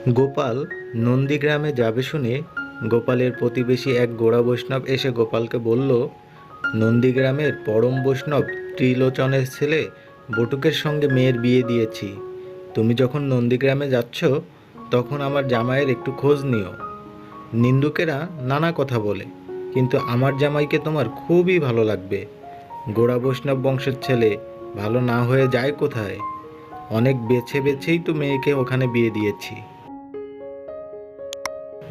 গোপাল নন্দীগ্রামে যাবে শুনে গোপালের প্রতিবেশী এক গোঁড়া বৈষ্ণব এসে গোপালকে বলল, নন্দীগ্রামের পরম বৈষ্ণব ত্রিলোচনের ছেলে বটুকের সঙ্গে মেয়ের বিয়ে দিয়েছি। তুমি যখন নন্দীগ্রামে যাচ্ছ তখন আমার জামাইয়ের একটু খোঁজ নিও। নিন্দুকেরা নানা কথা বলে, কিন্তু আমার জামাইকে তোমার খুবই ভালো লাগবে। গোঁড়া বৈষ্ণব বংশের ছেলে ভালো না হয়ে যায় কোথায়? অনেক বেছে বেছেই তো মেয়েকে ওখানে বিয়ে দিয়েছি।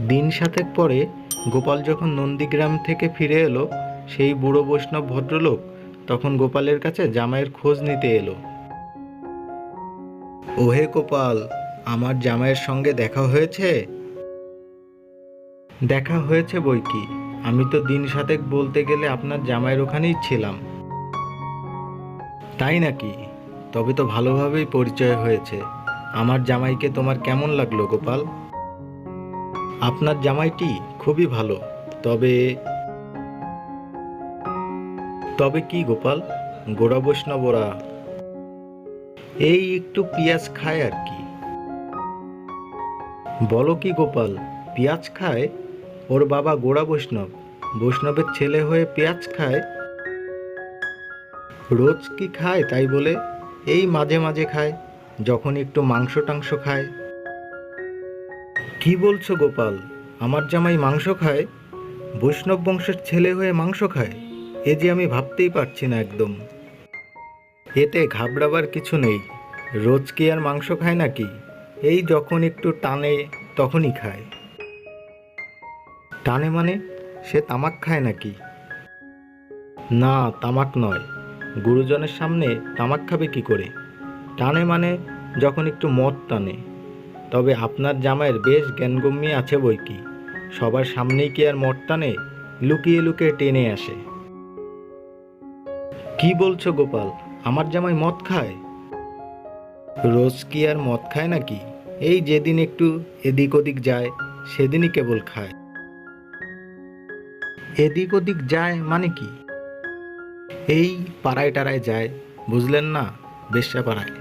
দিন সাতেক পরে গোপাল যখন নন্দীগ্রাম থেকে ফিরে এলো, সেই বুড়ো বৈষ্ণব ভদ্রলোক তখন গোপালের কাছে জামাইয়ের খোঁজ নিতে এলো। ওহে গোপাল, আমার জামাইয়ের সঙ্গে দেখা হয়েছে? দেখা হয়েছে বই কি, আমি তো দিন সাতেক বলতে গেলে আপনার জামাইয়ের ওখানেই ছিলাম। তাই নাকি? তবে তো ভালোভাবেই পরিচয় হয়েছে। আমার জামাইকে তোমার কেমন লাগলো গোপাল? আপনার জামাইটি খুবই ভালো। তবে তবে কি গোপাল? গোঁড়া বৈষ্ণব ওরা এই একটু পেঁয়াজ খায় আর কি। বলো কি গোপাল, পেঁয়াজ খায়? ওর বাবা গোঁড়া বৈষ্ণব, বৈষ্ণবের ছেলে হয়ে পেঁয়াজ খায়? রোজ কি খায় তাই বলে? এই মাঝে মাঝে খায়, যখন একটু মাংস টাংস খায়। কি বলছো গোপাল, আমার জামাই মাংস খায়? বৈষ্ণব বংশের ছেলে হয়ে মাংস খায়? এ যে আমি ভাবতেই পারছি না একদম। এতে ঘাবড়াবার কিছু নেই। রোজ কি আর মাংস খায় নাকি? এই যখন একটু টানে তখনই খায়। টানে মানে? সে তামাক খায় নাকি? না, তামাক নয়। গুরুজনের সামনে তামাক খাবে কি করে? টানে মানে যখন একটু মদ টানে। তবে আপনার জামাইয়ের বেশ জ্ঞানগম্যি আছে বই কি। সবার সামনেই কি আর মদ টানে? লুকিয়ে লুকিয়ে টেনে আসে। কি বলছো গোপাল, আমার জামাই মদ খায়? রোজ কি আর মদ খায় নাকি? এই যেদিন একটু এদিক ওদিক যায় সেদিনই কেবল খায়। এদিক ওদিক যায় মানে কি? এই পাড়ায় টাড়ায় যায়, বুঝলেন না? বেশ্যা পাড়ায়।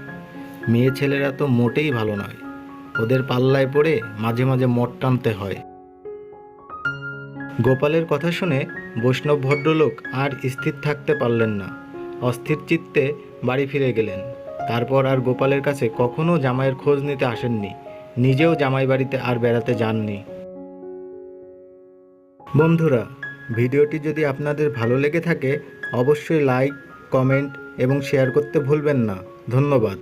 মেয়ে ছেলেরা তো মোটেই ভালো নয়, ওদের পাল্লায় পড়ে মাঝে মাঝে মদ টানতে হয়। গোপালের কথা শুনে বৈষ্ণব ভদ্রলোক আর স্থির থাকতে পারলেন না, অস্থির চিত্তে বাড়ি ফিরে গেলেন। তারপর আর গোপালের কাছে কখনো জামাইয়ের খোঁজ নিতে আসেননি, নিজেও জামাই বাড়িতে আর বেড়াতে যাননি। বন্ধুরা, ভিডিওটি যদি আপনাদের ভালো লেগে থাকে অবশ্যই লাইক, কমেন্ট এবং শেয়ার করতে ভুলবেন না। ধন্যবাদ।